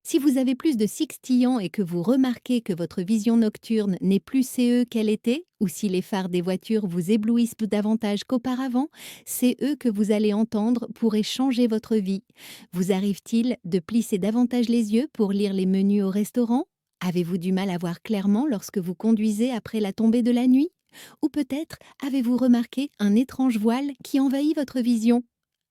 Si vous avez plus de sextillants et que vous remarquez que votre vision nocturne n'est plus CE qu'elle était, ou si les phares des voitures vous éblouissent davantage qu'auparavant, c'est eux que vous allez entendre pourraient changer votre vie. Vous arrive-t-il de plisser davantage les yeux pour lire les menus au restaurant? Avez-vous du mal à voir clairement lorsque vous conduisez après la tombée de la nuit? Ou peut-être avez-vous remarqué un étrange voile qui envahit votre vision?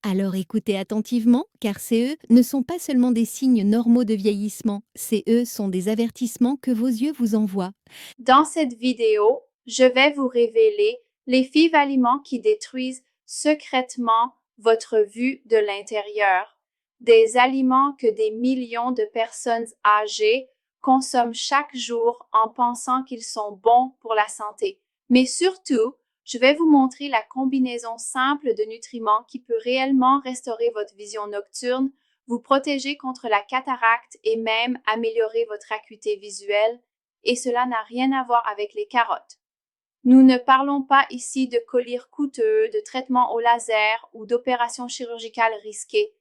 Alors écoutez attentivement, car ces ne sont pas seulement des signes normaux de vieillissement, ces sont des avertissements que vos yeux vous envoient. Dans cette vidéo, je vais vous révéler les fives aliments qui détruisent secrètement votre vue de l'intérieur. Des aliments que des millions de personnes âgées consomment chaque jour en pensant qu'ils sont bons pour la santé. Mais surtout, je vais vous montrer la combinaison simple de nutriments qui peut réellement restaurer votre vision nocturne, vous protéger contre la cataracte et même améliorer votre acuité visuelle, et cela n'a rien à voir avec les carottes. Nous ne parlons pas ici de collyres coûteux, de traitements au laser ou d'opérations chirurgicales risquées.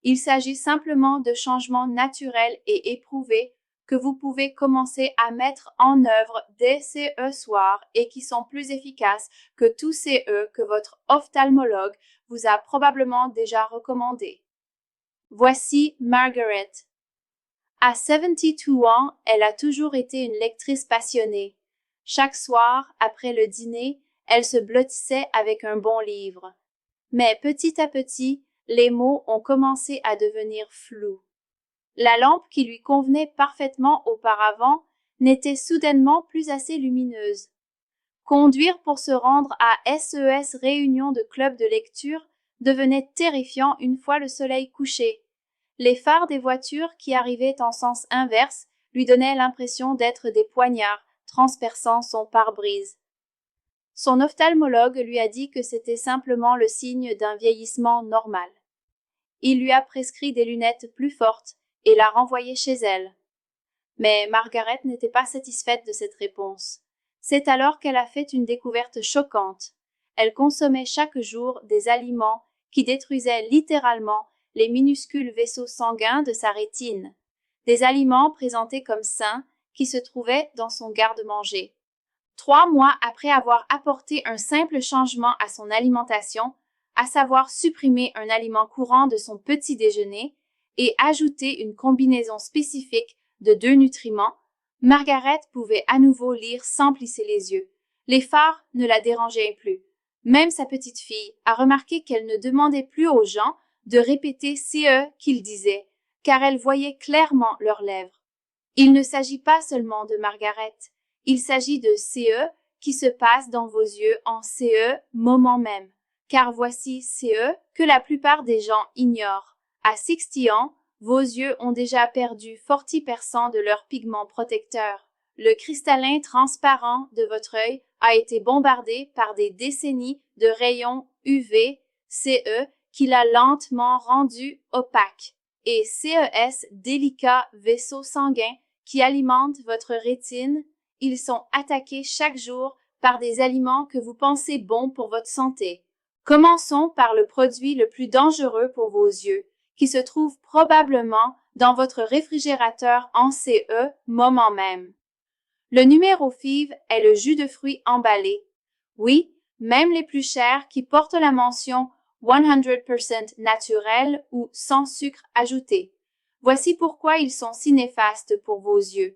Il s'agit simplement de changements naturels et éprouvés que vous pouvez commencer à mettre en œuvre dès ce soir et qui sont plus efficaces que tous ces que votre ophtalmologue vous a probablement déjà recommandés. Voici Margaret. À 72 ans, elle a toujours été une lectrice passionnée. Chaque soir, après le dîner, elle se blottissait avec un bon livre. Mais petit à petit, les mots ont commencé à devenir flous. La lampe qui lui convenait parfaitement auparavant n'était soudainement plus assez lumineuse. Conduire pour se rendre à SES réunion de club de lecture devenait terrifiant une fois le soleil couché. Les phares des voitures qui arrivaient en sens inverse lui donnaient l'impression d'être des poignards transperçant son pare-brise. Son ophtalmologue lui a dit que c'était simplement le signe d'un vieillissement normal. Il lui a prescrit des lunettes plus fortes et l'a renvoyée chez elle. Mais Margaret n'était pas satisfaite de cette réponse. C'est alors qu'elle a fait une découverte choquante. Elle consommait chaque jour des aliments qui détruisaient littéralement les minuscules vaisseaux sanguins de sa rétine, des aliments présentés comme sains qui se trouvaient dans son garde-manger. 3 mois après avoir apporté un simple changement à son alimentation, à savoir supprimer un aliment courant de son petit déjeuner et ajouter une combinaison spécifique de 2 nutriments, Margaret pouvait à nouveau lire sans plisser les yeux. Les phares ne la dérangeaient plus. Même sa petite fille a remarqué qu'elle ne demandait plus aux gens de répéter CE qu'ils disaient, car elle voyait clairement leurs lèvres. Il ne s'agit pas seulement de Margaret, il s'agit de CE qui se passe dans vos yeux en CE moment même, car voici CE que la plupart des gens ignorent. À 60 ans, vos yeux ont déjà perdu 40% de leur pigment protecteur. Le cristallin transparent de votre œil a été bombardé par des décennies de rayons UV, CE, qui l'a lentement rendu opaque. Et CES, délicats vaisseaux sanguins qui alimentent votre rétine, ils sont attaqués chaque jour par des aliments que vous pensez bons pour votre santé. Commençons par le produit le plus dangereux pour vos yeux, qui se trouve probablement dans votre réfrigérateur en CE moment même. Le numéro FIV est le jus de fruits emballé. Oui, même les plus chers qui portent la mention 100% naturel ou sans sucre ajouté. Voici pourquoi ils sont si néfastes pour vos yeux.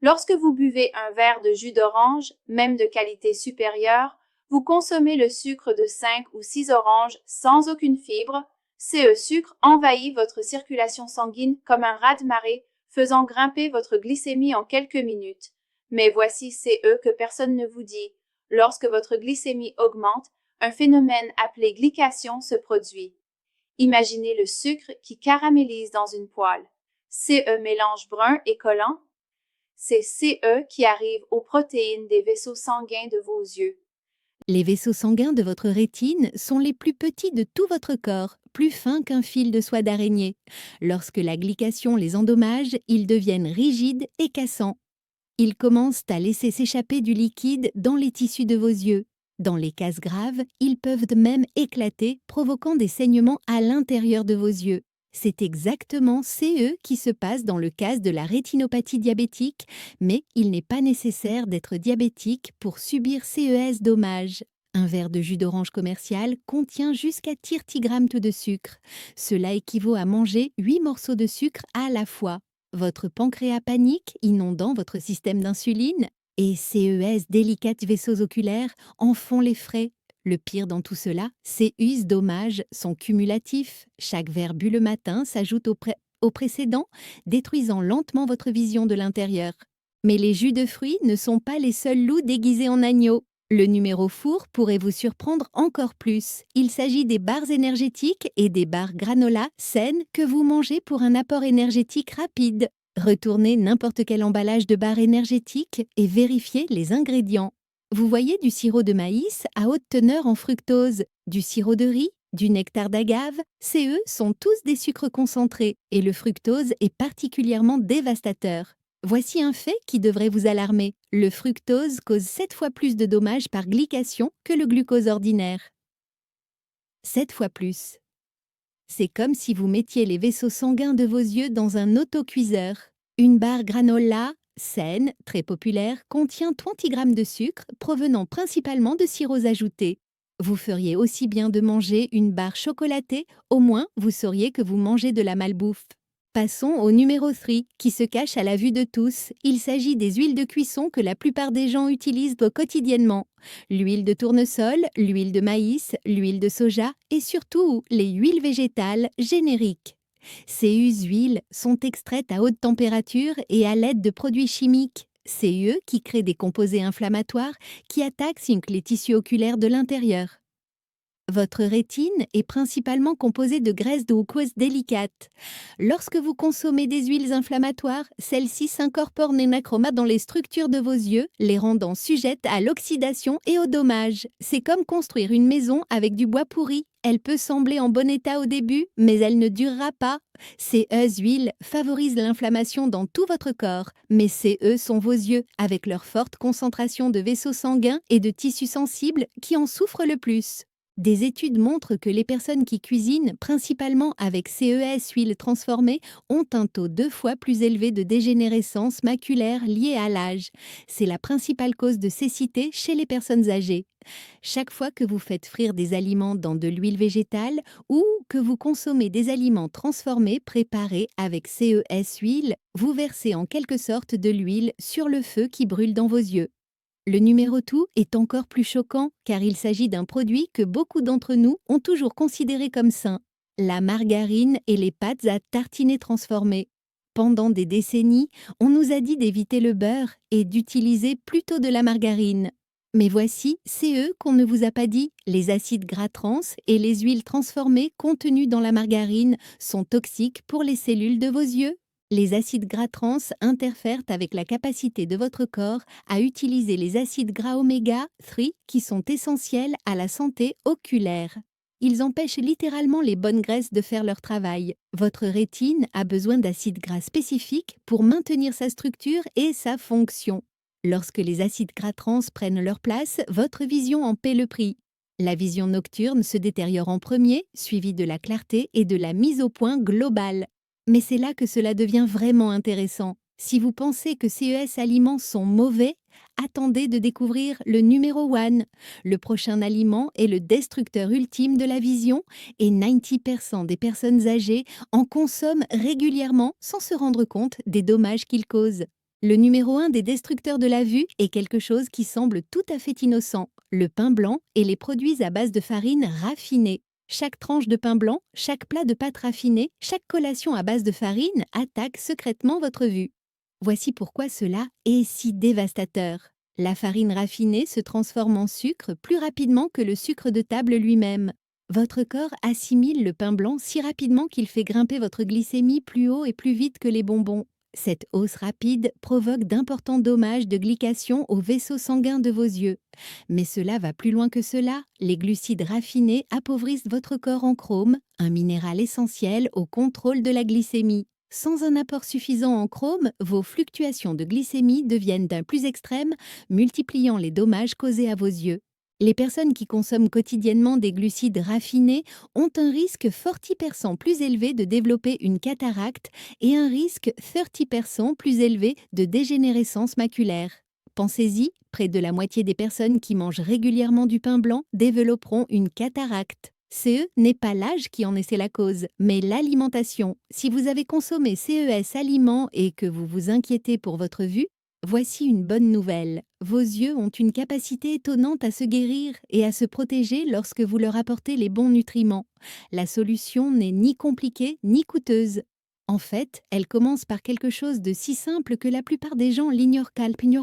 Lorsque vous buvez un verre de jus d'orange, même de qualité supérieure, vous consommez le sucre de 5 ou 6 oranges sans aucune fibre. Ce sucre envahit votre circulation sanguine comme un raz-de-marée, faisant grimper votre glycémie en quelques minutes. Mais voici CE que personne ne vous dit. Lorsque votre glycémie augmente, un phénomène appelé glycation se produit. Imaginez le sucre qui caramélise dans une poêle. CE mélange brun et collant. C'est CE qui arrive aux protéines des vaisseaux sanguins de vos yeux. Les vaisseaux sanguins de votre rétine sont les plus petits de tout votre corps, plus fins qu'un fil de soie d'araignée. Lorsque la glycation les endommage, ils deviennent rigides et cassants. Ils commencent à laisser s'échapper du liquide dans les tissus de vos yeux. Dans les cas graves, ils peuvent même éclater, provoquant des saignements à l'intérieur de vos yeux. C'est exactement CE qui se passe dans le cas de la rétinopathie diabétique, mais il n'est pas nécessaire d'être diabétique pour subir CES dommages. Un verre de jus d'orange commercial contient jusqu'à 30 grammes de sucre. Cela équivaut à manger 8 morceaux de sucre à la fois. Votre pancréas panique, inondant votre système d'insuline, et CES délicates vaisseaux oculaires en font les frais. Le pire dans tout cela, ces us dommages sont cumulatifs. Chaque verre bu le matin s'ajoute au précédent, détruisant lentement votre vision de l'intérieur. Mais les jus de fruits ne sont pas les seuls loups déguisés en agneaux. Le numéro four pourrait vous surprendre encore plus. Il s'agit des barres énergétiques et des barres granola saines que vous mangez pour un apport énergétique rapide. Retournez n'importe quel emballage de barres énergétiques et vérifiez les ingrédients. Vous voyez du sirop de maïs à haute teneur en fructose, du sirop de riz, du nectar d'agave, CE sont tous des sucres concentrés et le fructose est particulièrement dévastateur. Voici un fait qui devrait vous alarmer. Le fructose cause 7 fois plus de dommages par glycation que le glucose ordinaire. 7 fois plus. C'est comme si vous mettiez les vaisseaux sanguins de vos yeux dans un autocuiseur. Une barre granola, saine, très populaire, contient 20 grammes de sucre provenant principalement de sirops ajoutés. Vous feriez aussi bien de manger une barre chocolatée, au moins vous sauriez que vous mangez de la malbouffe. Passons au numéro 3, qui se cache à la vue de tous. Il s'agit des huiles de cuisson que la plupart des gens utilisent quotidiennement. L'huile de tournesol, l'huile de maïs, l'huile de soja et surtout les huiles végétales génériques. Ces huiles sont extraites à haute température et à l'aide de produits chimiques. C'est eux qui créent des composés inflammatoires qui attaquent les tissus oculaires de l'intérieur. Votre rétine est principalement composée de graisses de glucose délicates. Lorsque vous consommez des huiles inflammatoires, celles-ci s'incorporent nénachroma dans les structures de vos yeux, les rendant sujettes à l'oxydation et aux dommages. C'est comme construire une maison avec du bois pourri. Elle peut sembler en bon état au début, mais elle ne durera pas. Ces huiles favorisent l'inflammation dans tout votre corps, mais ces sont vos yeux, avec leur forte concentration de vaisseaux sanguins et de tissus sensibles, qui en souffrent le plus. Des études montrent que les personnes qui cuisinent, principalement avec CES huiles transformées, ont un taux 2 fois plus élevé de dégénérescence maculaire liée à l'âge. C'est la principale cause de cécité chez les personnes âgées. Chaque fois que vous faites frire des aliments dans de l'huile végétale ou que vous consommez des aliments transformés préparés avec CES huile, vous versez en quelque sorte de l'huile sur le feu qui brûle dans vos yeux. Le numéro 2 est encore plus choquant car il s'agit d'un produit que beaucoup d'entre nous ont toujours considéré comme sain, la margarine et les pâtes à tartiner transformées. Pendant des décennies, on nous a dit d'éviter le beurre et d'utiliser plutôt de la margarine. Mais voici, c'est eux qu'on ne vous a pas dit. Les acides gras trans et les huiles transformées contenues dans la margarine sont toxiques pour les cellules de vos yeux. Les acides gras trans interfèrent avec la capacité de votre corps à utiliser les acides gras oméga 3 qui sont essentiels à la santé oculaire. Ils empêchent littéralement les bonnes graisses de faire leur travail. Votre rétine a besoin d'acides gras spécifiques pour maintenir sa structure et sa fonction. Lorsque les acides gras trans prennent leur place, votre vision en paie le prix. La vision nocturne se détériore en premier, suivie de la clarté et de la mise au point globale. Mais c'est là que cela devient vraiment intéressant. Si vous pensez que CES aliments sont mauvais, attendez de découvrir le numéro 1. Le prochain aliment est le destructeur ultime de la vision et 90% des personnes âgées en consomment régulièrement sans se rendre compte des dommages qu'il cause. Le numéro 1 des destructeurs de la vue est quelque chose qui semble tout à fait innocent, le pain blanc et les produits à base de farine raffinée. Chaque tranche de pain blanc, chaque plat de pâte raffinée, chaque collation à base de farine attaque secrètement votre vue. Voici pourquoi cela est si dévastateur. La farine raffinée se transforme en sucre plus rapidement que le sucre de table lui-même. Votre corps assimile le pain blanc si rapidement qu'il fait grimper votre glycémie plus haut et plus vite que les bonbons. Cette hausse rapide provoque d'importants dommages de glycation aux vaisseaux sanguins de vos yeux. Mais cela va plus loin que cela. Les glucides raffinés appauvrissent votre corps en chrome, un minéral essentiel au contrôle de la glycémie. Sans un apport suffisant en chrome, vos fluctuations de glycémie deviennent d'un plus extrême, multipliant les dommages causés à vos yeux. Les personnes qui consomment quotidiennement des glucides raffinés ont un risque 40% plus élevé de développer une cataracte et un risque 30% plus élevé de dégénérescence maculaire. Pensez-y, près de la moitié des personnes qui mangent régulièrement du pain blanc développeront une cataracte. CE n'est pas l'âge qui en est la cause, mais l'alimentation. Si vous avez consommé CES aliments et que vous vous inquiétez pour votre vue, voici une bonne nouvelle. Vos yeux ont une capacité étonnante à se guérir et à se protéger lorsque vous leur apportez les bons nutriments. La solution n'est ni compliquée ni coûteuse. En fait, elle commence par quelque chose de si simple que la plupart des gens l'ignorent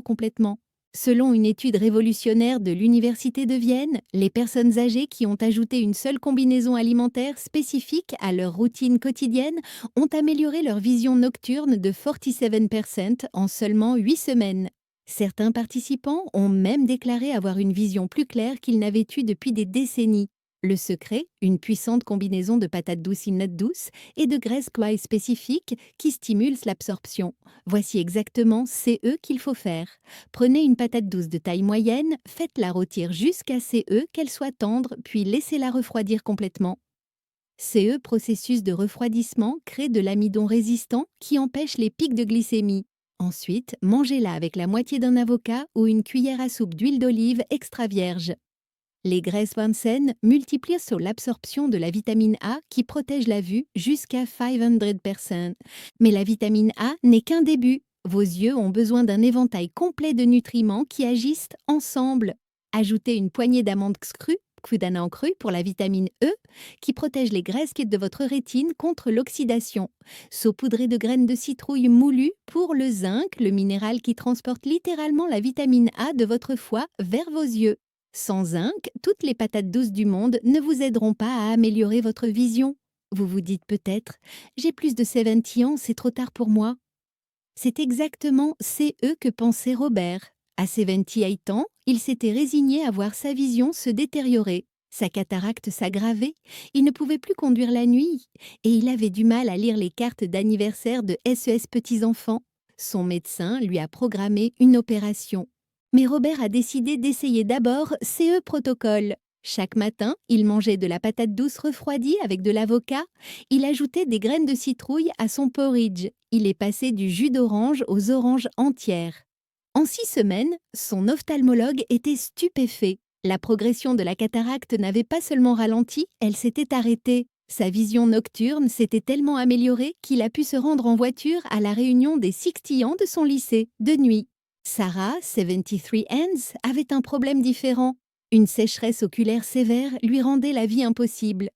complètement. Selon une étude révolutionnaire de l'Université de Vienne, les personnes âgées qui ont ajouté une seule combinaison alimentaire spécifique à leur routine quotidienne ont amélioré leur vision nocturne de 47% en seulement 8 semaines. Certains participants ont même déclaré avoir une vision plus claire qu'ils n'avaient eue depuis des décennies. Le secret, une puissante combinaison de patates douces in nut douce et de graisses clay spécifiques qui stimulent l'absorption. Voici exactement CE qu'il faut faire. Prenez une patate douce de taille moyenne, faites-la rôtir jusqu'à CE, qu'elle soit tendre, puis laissez-la refroidir complètement. CE, processus de refroidissement, crée de l'amidon résistant qui empêche les pics de glycémie. Ensuite, mangez-la avec la moitié d'un avocat ou une cuillère à soupe d'huile d'olive extra vierge. Les graisses Vansen multiplient sur l'absorption de la vitamine A qui protège la vue jusqu'à 500%. Mais la vitamine A n'est qu'un début. Vos yeux ont besoin d'un éventail complet de nutriments qui agissent ensemble. Ajoutez une poignée d'amandes crues, Kudana cru pour la vitamine E, qui protège les graisses de votre rétine contre l'oxydation. Saupoudrez de graines de citrouille moulues pour le zinc, le minéral qui transporte littéralement la vitamine A de votre foie vers vos yeux. Sans zinc, toutes les patates douces du monde ne vous aideront pas à améliorer votre vision. Vous vous dites peut-être, j'ai plus de 70 ans, c'est trop tard pour moi. C'est exactement CE que pensait Robert. À 78 ans, il s'était résigné à voir sa vision se détériorer. Sa cataracte s'aggravait, il ne pouvait plus conduire la nuit et il avait du mal à lire les cartes d'anniversaire de SES petits-enfants. Son médecin lui a programmé une opération. Mais Robert a décidé d'essayer d'abord CE protocole. Chaque matin, il mangeait de la patate douce refroidie avec de l'avocat. Il ajoutait des graines de citrouille à son porridge. Il est passé du jus d'orange aux oranges entières. En 6 semaines, son ophtalmologue était stupéfait. La progression de la cataracte n'avait pas seulement ralenti, elle s'était arrêtée. Sa vision nocturne s'était tellement améliorée qu'il a pu se rendre en voiture à la réunion des 60 ans de son lycée, de nuit. Sarah, 73 Hands, avait un problème différent. Une sécheresse oculaire sévère lui rendait la vie impossible.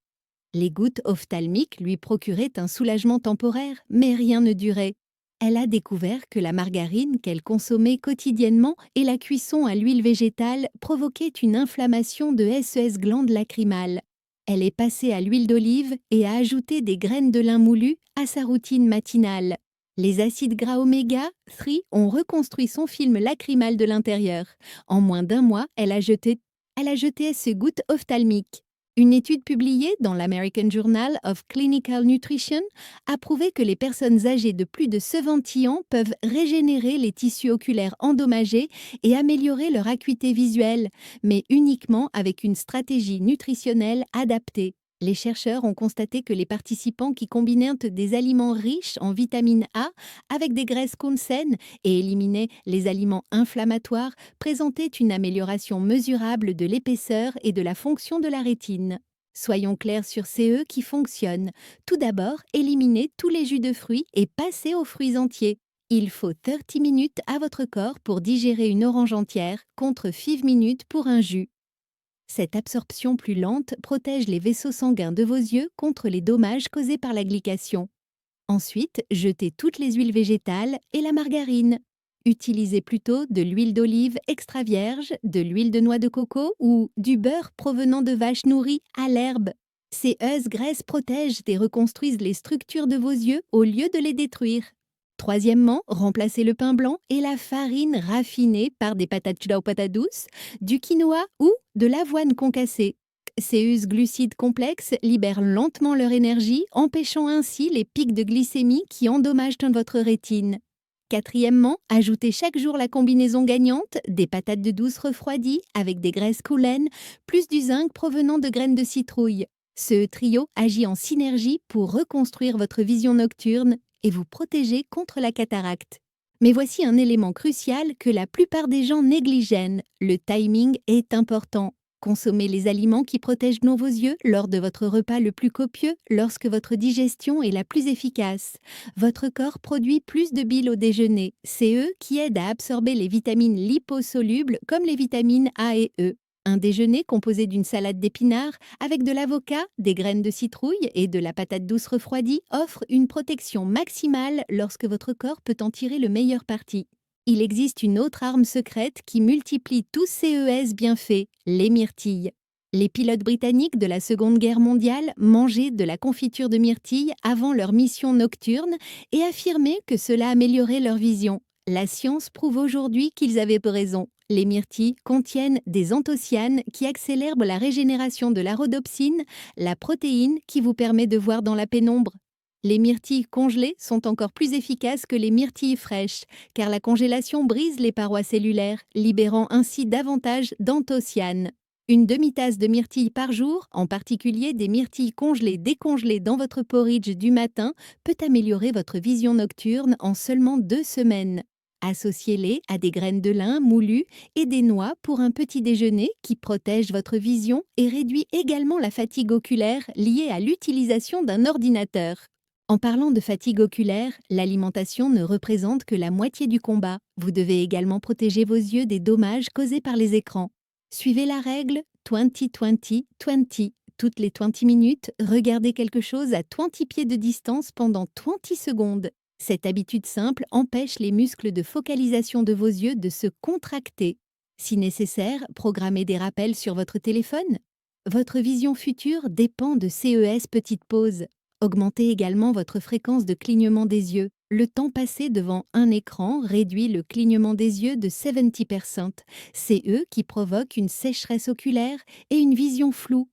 Les gouttes ophtalmiques lui procuraient un soulagement temporaire, mais rien ne durait. Elle a découvert que la margarine qu'elle consommait quotidiennement et la cuisson à l'huile végétale provoquaient une inflammation de SES glandes lacrymales. Elle est passée à l'huile d'olive et a ajouté des graines de lin moulu à sa routine matinale. Les acides gras oméga 3 ont reconstruit son film lacrymal de l'intérieur. En moins d'un mois, elle a jeté ses gouttes ophtalmiques. Une étude publiée dans l'American Journal of Clinical Nutrition a prouvé que les personnes âgées de plus de 70 ans peuvent régénérer les tissus oculaires endommagés et améliorer leur acuité visuelle, mais uniquement avec une stratégie nutritionnelle adaptée. Les chercheurs ont constaté que les participants qui combinaient des aliments riches en vitamine A avec des graisses saines et éliminaient les aliments inflammatoires présentaient une amélioration mesurable de l'épaisseur et de la fonction de la rétine. Soyons clairs sur CE qui fonctionnent. Tout d'abord, éliminez tous les jus de fruits et passez aux fruits entiers. Il faut 30 minutes à votre corps pour digérer une orange entière contre 5 minutes pour un jus. Cette absorption plus lente protège les vaisseaux sanguins de vos yeux contre les dommages causés par la glycation. Ensuite, jetez toutes les huiles végétales et la margarine. Utilisez plutôt de l'huile d'olive extra vierge, de l'huile de noix de coco ou du beurre provenant de vaches nourries à l'herbe. Ces graisses protègent et reconstruisent les structures de vos yeux au lieu de les détruire. Troisièmement, remplacez le pain blanc et la farine raffinée par des patates chida ou patates douces, du quinoa ou de l'avoine concassée. Ces glucides complexes libèrent lentement leur énergie, empêchant ainsi les pics de glycémie qui endommagent votre rétine. Quatrièmement, ajoutez chaque jour la combinaison gagnante des patates de douce refroidies avec des graisses coulaines, plus du zinc provenant de graines de citrouille. Ce trio agit en synergie pour reconstruire votre vision nocturne et vous protéger contre la cataracte. Mais voici un élément crucial que la plupart des gens négligent. Le timing est important. Consommez les aliments qui protègent vos yeux lors de votre repas le plus copieux, lorsque votre digestion est la plus efficace. Votre corps produit plus de bile au déjeuner. C'est eux qui aident à absorber les vitamines liposolubles comme les vitamines A et E. Un déjeuner composé d'une salade d'épinards avec de l'avocat, des graines de citrouille et de la patate douce refroidie offre une protection maximale lorsque votre corps peut en tirer le meilleur parti. Il existe une autre arme secrète qui multiplie tous ces bienfaits, les myrtilles. Les pilotes britanniques de la Seconde Guerre mondiale mangeaient de la confiture de myrtille avant leur mission nocturne et affirmaient que cela améliorait leur vision. La science prouve aujourd'hui qu'ils avaient raison. Les myrtilles contiennent des anthocyanes qui accélèrent la régénération de la rhodopsine, la protéine qui vous permet de voir dans la pénombre. Les myrtilles congelées sont encore plus efficaces que les myrtilles fraîches, car la congélation brise les parois cellulaires, libérant ainsi davantage d'anthocyanes. Une demi-tasse de myrtilles par jour, en particulier des myrtilles congelées décongelées dans votre porridge du matin, peut améliorer votre vision nocturne en seulement 2 semaines. Associez-les à des graines de lin moulues et des noix pour un petit déjeuner qui protège votre vision et réduit également la fatigue oculaire liée à l'utilisation d'un ordinateur. En parlant de fatigue oculaire, l'alimentation ne représente que la moitié du combat. Vous devez également protéger vos yeux des dommages causés par les écrans. Suivez la règle 20-20-20. Toutes les 20 minutes, regardez quelque chose à 20 pieds de distance pendant 20 secondes. Cette habitude simple empêche les muscles de focalisation de vos yeux de se contracter. Si nécessaire, programmez des rappels sur votre téléphone. Votre vision future dépend de ces petites pauses. Augmentez également votre fréquence de clignement des yeux. Le temps passé devant un écran réduit le clignement des yeux de 70%. C'est eux qui provoquent une sécheresse oculaire et une vision floue.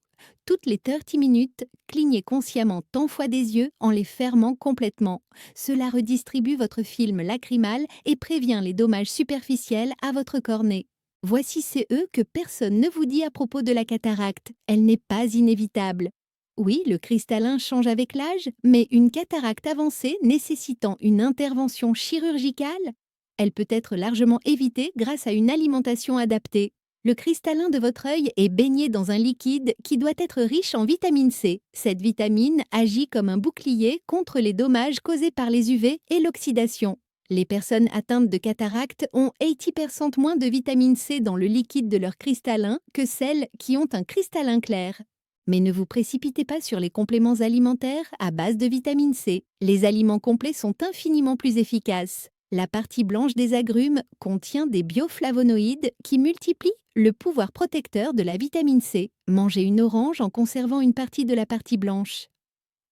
Toutes les 30 minutes, clignez consciemment tant fois des yeux en les fermant complètement. Cela redistribue votre film lacrymal et prévient les dommages superficiels à votre cornée. Voici que personne ne vous dit à propos de la cataracte. Elle n'est pas inévitable. Oui, le cristallin change avec l'âge, mais une cataracte avancée nécessitant une intervention chirurgicale, elle peut être largement évitée grâce à une alimentation adaptée. Le cristallin de votre œil est baigné dans un liquide qui doit être riche en vitamine C. Cette vitamine agit comme un bouclier contre les dommages causés par les UV et l'oxydation. Les personnes atteintes de cataracte ont 80% moins de vitamine C dans le liquide de leur cristallin que celles qui ont un cristallin clair. Mais ne vous précipitez pas sur les compléments alimentaires à base de vitamine C. Les aliments complets sont infiniment plus efficaces. La partie blanche des agrumes contient des bioflavonoïdes qui multiplient le pouvoir protecteur de la vitamine C. Mangez une orange en conservant une partie de la partie blanche.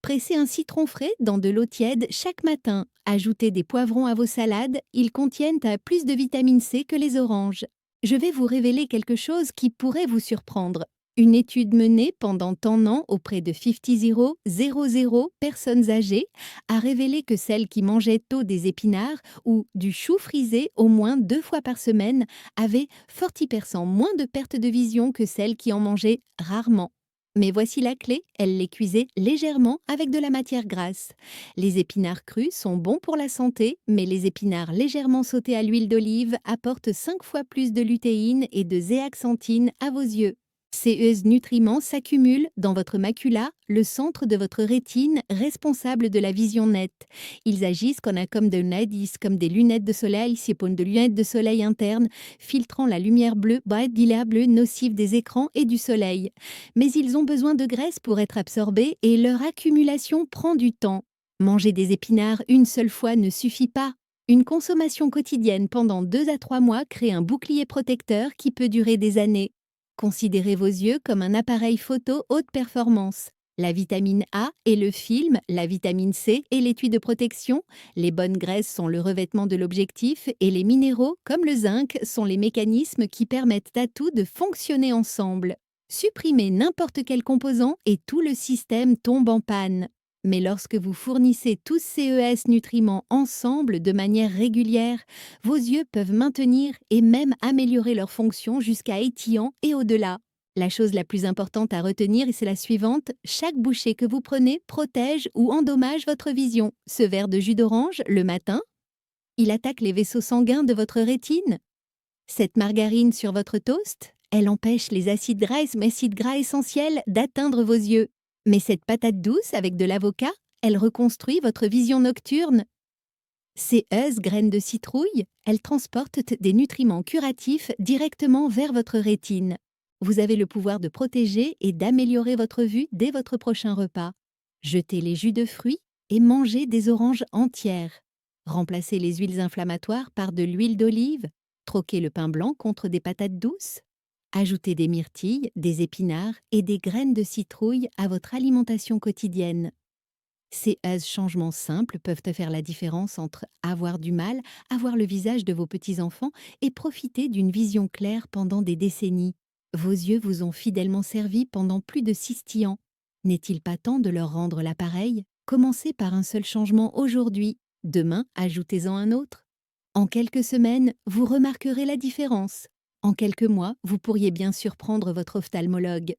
Pressez un citron frais dans de l'eau tiède chaque matin. Ajoutez des poivrons à vos salades, ils contiennent plus de vitamine C que les oranges. Je vais vous révéler quelque chose qui pourrait vous surprendre. Une étude menée pendant un an auprès de 50,00 personnes âgées a révélé que celles qui mangeaient tôt des épinards ou du chou frisé au moins 2 fois par semaine avaient 40% moins de perte de vision que celles qui en mangeaient rarement. Mais voici la clé, elles les cuisaient légèrement avec de la matière grasse. Les épinards crus sont bons pour la santé, mais les épinards légèrement sautés à l'huile d'olive apportent 5 fois plus de lutéine et de zéaxanthine à vos yeux. Ces nutriments s'accumulent dans votre macula, le centre de votre rétine responsable de la vision nette. Ils agissent comme des lunettes de soleil, de lunettes de soleil internes, filtrant la lumière bleue, nocive des écrans et du soleil. Mais ils ont besoin de graisse pour être absorbés et leur accumulation prend du temps. Manger des épinards une seule fois ne suffit pas. Une consommation quotidienne pendant 2 à 3 mois crée un bouclier protecteur qui peut durer des années. Considérez vos yeux comme un appareil photo haute performance. La vitamine A est le film, la vitamine C est l'étui de protection, les bonnes graisses sont le revêtement de l'objectif et les minéraux, comme le zinc, sont les mécanismes qui permettent à tout de fonctionner ensemble. Supprimez n'importe quel composant et tout le système tombe en panne. Mais lorsque vous fournissez tous ces nutriments ensemble de manière régulière, vos yeux peuvent maintenir et même améliorer leur fonction jusqu'à étillant et au-delà. La chose la plus importante à retenir, c'est la suivante: chaque bouchée que vous prenez protège ou endommage votre vision. Ce verre de jus d'orange, le matin, il attaque les vaisseaux sanguins de votre rétine. Cette margarine sur votre toast, elle empêche les acides gras essentiels d'atteindre vos yeux. Mais cette patate douce avec de l'avocat, elle reconstruit votre vision nocturne. Ces graines de citrouille, elles transportent des nutriments curatifs directement vers votre rétine. Vous avez le pouvoir de protéger et d'améliorer votre vue dès votre prochain repas. Jetez les jus de fruits et mangez des oranges entières. Remplacez les huiles inflammatoires par de l'huile d'olive. Troquez le pain blanc contre des patates douces. Ajoutez des myrtilles, des épinards et des graines de citrouille à votre alimentation quotidienne. Ces changements simples peuvent te faire la différence entre avoir du mal à voir le visage de vos petits-enfants et profiter d'une vision claire pendant des décennies. Vos yeux vous ont fidèlement servi pendant plus de 6 ans. N'est-il pas temps de leur rendre l'appareil? Commencez par un seul changement aujourd'hui. Demain, ajoutez-en un autre. En quelques semaines, vous remarquerez la différence. En quelques mois, vous pourriez bien surprendre votre ophtalmologue.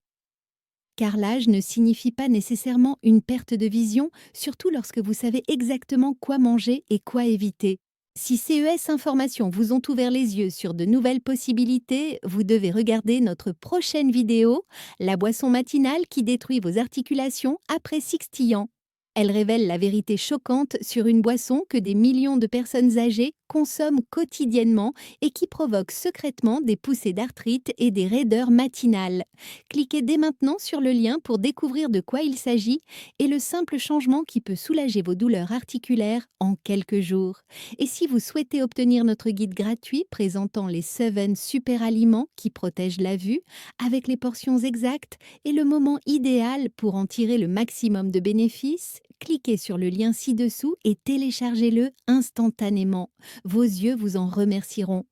Car l'âge ne signifie pas nécessairement une perte de vision, surtout lorsque vous savez exactement quoi manger et quoi éviter. Si CES Informations vous ont ouvert les yeux sur de nouvelles possibilités, vous devez regarder notre prochaine vidéo, la boisson matinale qui détruit vos articulations après 60 ans. Elle révèle la vérité choquante sur une boisson que des millions de personnes âgées consomment quotidiennement et qui provoque secrètement des poussées d'arthrite et des raideurs matinales. Cliquez dès maintenant sur le lien pour découvrir de quoi il s'agit et le simple changement qui peut soulager vos douleurs articulaires en quelques jours. Et si vous souhaitez obtenir notre guide gratuit présentant les 7 super aliments qui protègent la vue, avec les portions exactes et le moment idéal pour en tirer le maximum de bénéfices, cliquez sur le lien ci-dessous et téléchargez-le instantanément. Vos yeux vous en remercieront.